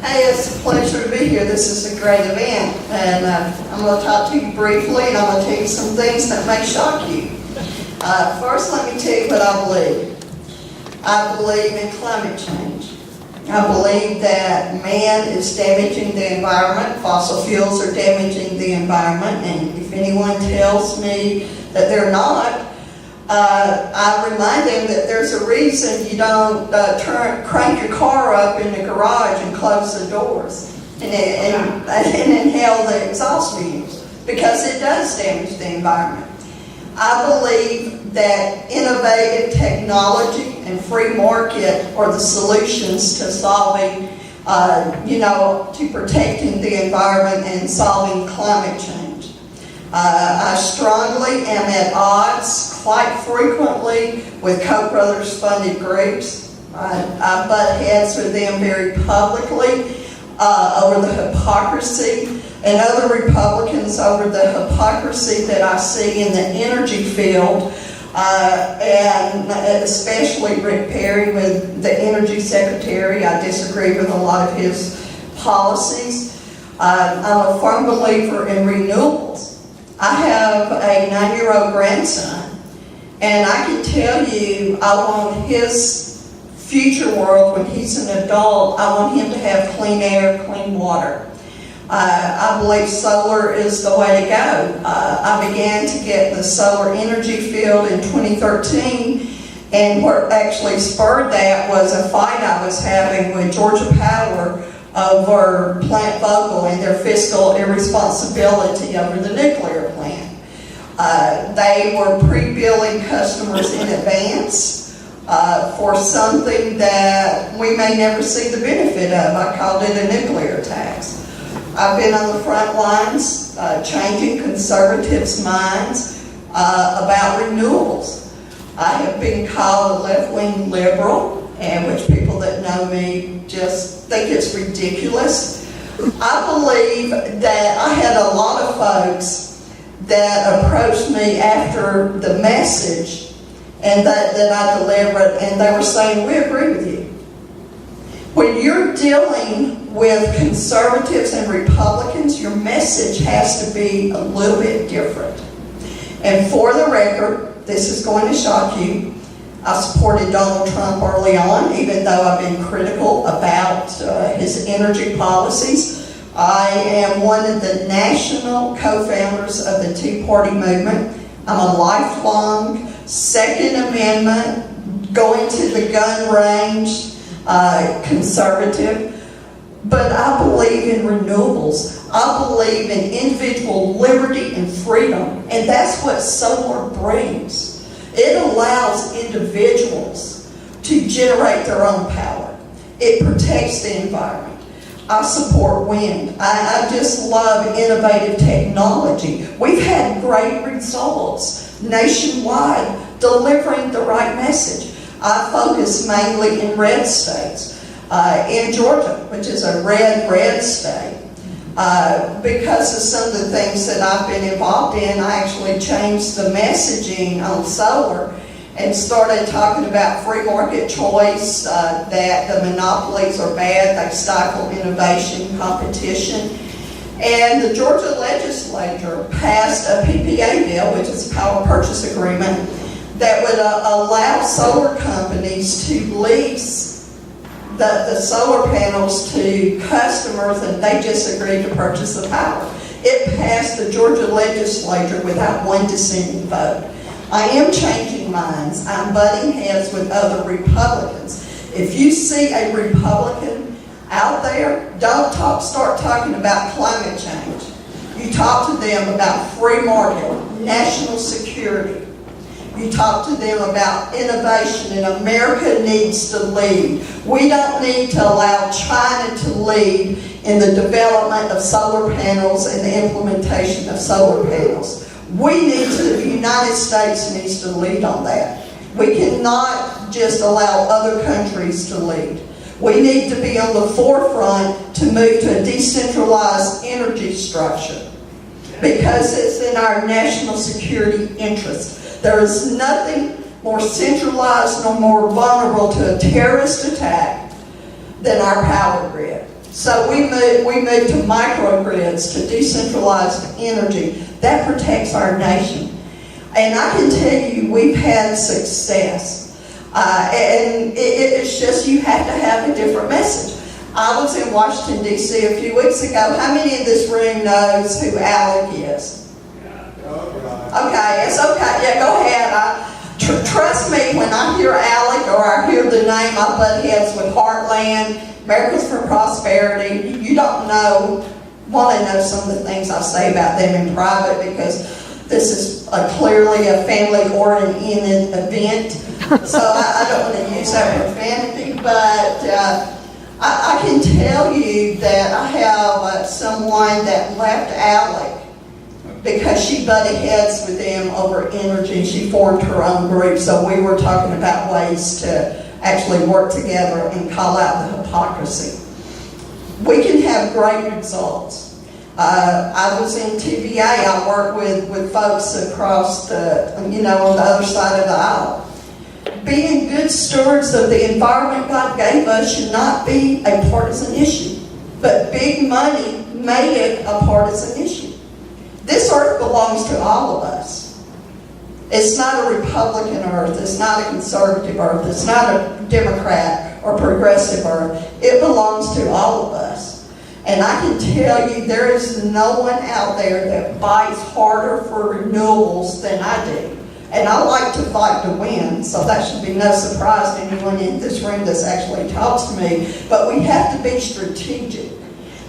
Hey, it's a pleasure to be here. This is a great event, and I'm going to talk to you briefly, and I'm going to tell you some things that may shock you. First, let me tell you what I believe. I believe in climate change. I believe that man is damaging the environment. Fossil fuels are damaging the environment, and if anyone tells me that they're not, I remind them that there's a reason you don't crank your car up in the garage and close the doors and inhale the exhaust fumes, because it does damage the environment. I believe that innovative technology and free market are the solutions to solving, to protecting the environment and solving climate change. I strongly am at odds quite frequently with Koch brothers funded groups. I butt heads with them very publicly over the hypocrisy, and other Republicans over the hypocrisy that I see in the energy field, and especially Rick Perry with the Energy Secretary. I disagree with a lot of his policies. I'm a firm believer in renewables. I have a 9-year-old grandson, and I can tell you I want his future world, when he's an adult, I want him to have clean air, clean water. I believe solar is the way to go. I began to get the solar energy field in 2013, and what actually spurred that was a fight I was having with Georgia Power over Plant Vogtle and their fiscal irresponsibility over the nuclear plant. They were pre-billing customers in advance for something that we may never see the benefit of. I called it a nuclear tax. I've been on the front lines changing conservatives' minds about renewables. I have been called a left-wing liberal, and which people that know me just think it's ridiculous. I believe that I had a lot of folks that approached me after the message and that I delivered, and they were saying, we agree with you. When you're dealing with conservatives and Republicans, your message has to be a little bit different. And for the record, this is going to shock you, I supported Donald Trump early on, even though I've been critical about his energy policies. I am one of the national co-founders of the Tea Party movement. I'm a lifelong Second Amendment, going to the gun range conservative. But I believe in renewables. I believe in individual liberty and freedom, and that's what solar brings. It allows individuals to generate their own power. It protects the environment. I support wind. I just love innovative technology. We've had great results nationwide delivering the right message. I focus mainly in red states. In Georgia, which is a red state, because of some of the things that I've been involved in, I actually changed the messaging on solar and started talking about free market choice, that the monopolies are bad, they stifle innovation, competition. And the Georgia legislature passed a PPA bill, which is a power purchase agreement, that would allow solar companies to lease the solar panels to customers, and they just agreed to purchase the power. It passed the Georgia legislature without one dissenting vote. I am changing minds. I'm butting heads with other Republicans. If you see a Republican out there, don't start talking about climate change. You talk to them about free market, national security. You talk to them about innovation, and America needs to lead. We don't need to allow China to lead in the development of solar panels and the implementation of solar panels. The United States needs to lead on that. We cannot just allow other countries to lead. We need to be on the forefront to move to a decentralized energy structure, because it's in our national security interest. There is nothing more centralized nor more vulnerable to a terrorist attack than our power grid. So we moved to microgrids, to decentralized energy. That protects our nation. And I can tell you, we've had success. And it's just, you have to have a different message. I was in Washington, D.C. a few weeks ago. How many in this room knows who Alec is? Okay, it's okay. Yeah, go ahead. Trust me, when I hear Alec or I hear the name, I butt heads with Heartland, Americans for Prosperity. You don't want to know some of the things I say about them in private, because this is clearly a family-oriented event. So I don't want to use that profanity, but I can tell you that I have someone that left Alec because she butted heads with them over energy. She formed her own group, so we were talking about ways to actually work together and call out the hypocrisy. We can have great results. I was in TVA. I worked with folks across on the other side of the aisle. Being good stewards of the environment God gave us should not be a partisan issue, but big money made it a partisan issue. This earth belongs to all of us. It's not a Republican earth. It's not a conservative earth. It's not a Democrat or progressive earth. It belongs to all of us. And I can tell you, there is no one out there that fights harder for renewables than I do. And I like to fight to win, so that should be no surprise to anyone in this room that's actually talks to me. But we have to be strategic,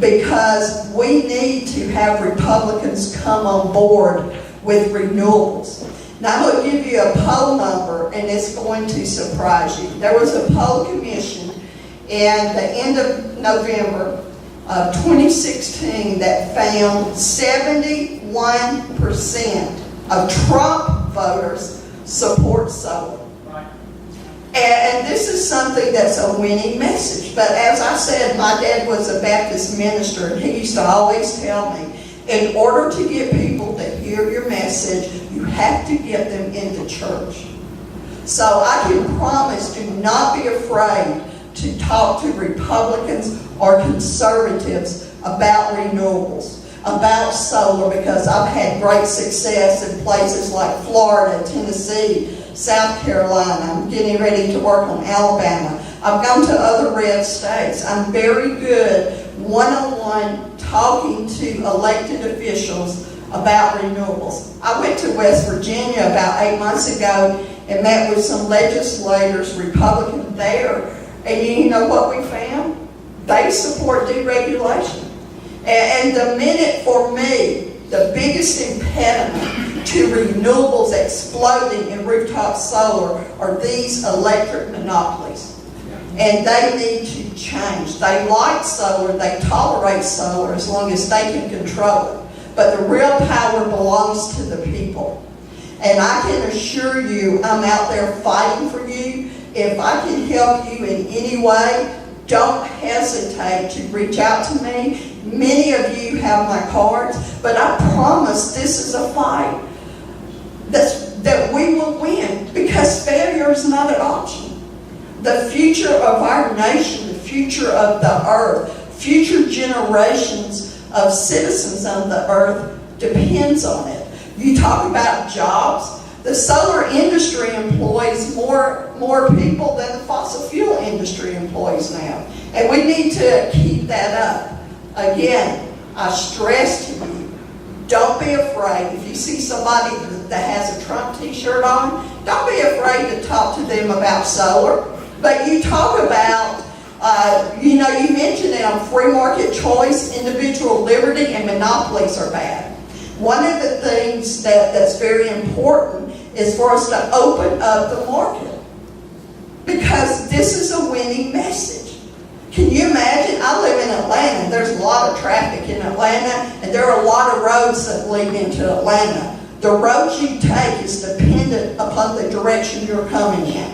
because we need to have Republicans come on board with renewables. Now, I'm going to give you a poll number, and it's going to surprise you. There was a poll commission in the end of November of 2016 that found 71% of Trump voters support solar. And this is something that's a winning message. But as I said, my dad was a Baptist minister, and he used to always tell me, in order to get people to hear your message, you have to get them into church. So I can promise, do not be afraid to talk to Republicans or conservatives about renewables, about solar, because I've had great success in places like Florida, Tennessee, South Carolina. I'm getting ready to work on Alabama. I've gone to other red states. I'm very good one-on-one talking to elected officials about renewables. I went to West Virginia about 8 months ago and met with some legislators, Republican there, and you know what we found? They support deregulation. And the minute, for me, the biggest impediment to renewables exploding in rooftop solar are these electric monopolies. And they need to change. They like solar, they tolerate solar as long as they can control it. But the real power belongs to the people. And I can assure you, I'm out there fighting for you. If I can help you in any way, don't hesitate to reach out to me. Many of you have my cards, but I promise this is a fight that we will win, because failure is not an option. The future of our nation, the future of the earth, future generations of citizens on the earth depends on it. You talk about jobs. The solar industry employs more people than the fossil fuel industry employs now. And we need to keep that up. Again, I stress to you, don't be afraid. If you see somebody that has a Trump t-shirt on, don't be afraid to talk to them about solar. But you talk about, you mentioned them, free market choice, individual liberty, and monopolies are bad. One of the things that's very important is for us to open up the market, because this is a winning message. Can you imagine? I live in Atlanta. There's a lot of traffic in Atlanta, and there are a lot of roads that lead into Atlanta. The road you take is dependent upon the direction you're coming in.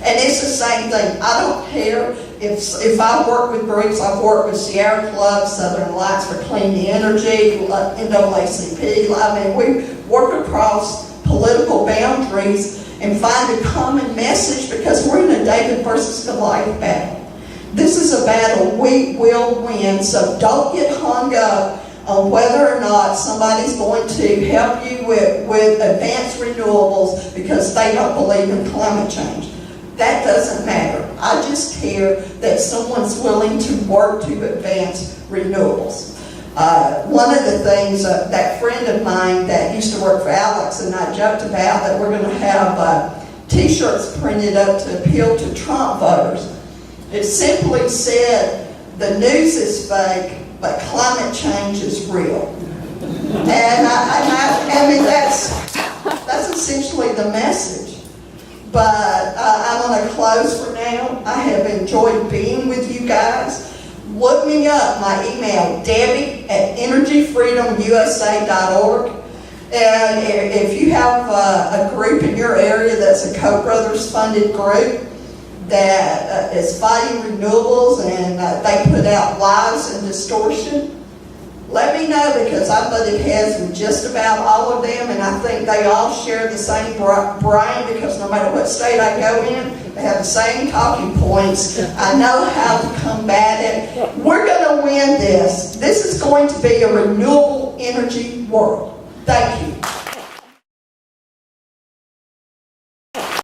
And it's the same thing. I don't care if I work with groups. I've worked with Sierra Club, Southern Lights for Clean Energy, NAACP. I mean, we work across political boundaries and find a common message, because we're in a David versus Goliath battle. This is a battle we will win, so don't get hung up on whether or not somebody's going to help you with advanced renewables because they don't believe in climate change. That doesn't matter. I just care that someone's willing to work to advance renewables. One of the things, that friend of mine that used to work for Alex and I joked about that we're going to have t-shirts printed up to appeal to Trump voters. It simply said, the news is fake, but climate change is real. And I mean, that's essentially the message. But I'm going to close for now. I have enjoyed being with you guys. Look me up, my email, debbie@energyfreedomusa.org. And if you have a group in your area that's a Koch brothers funded group that is fighting renewables and they put out lies and distortion, let me know, because I butted heads with just about all of them, and I think they all share the same brain, because no matter what state I go in, they have the same talking points. I know how to combat it. We're going to win this. This is going to be a renewable energy world. Thank you.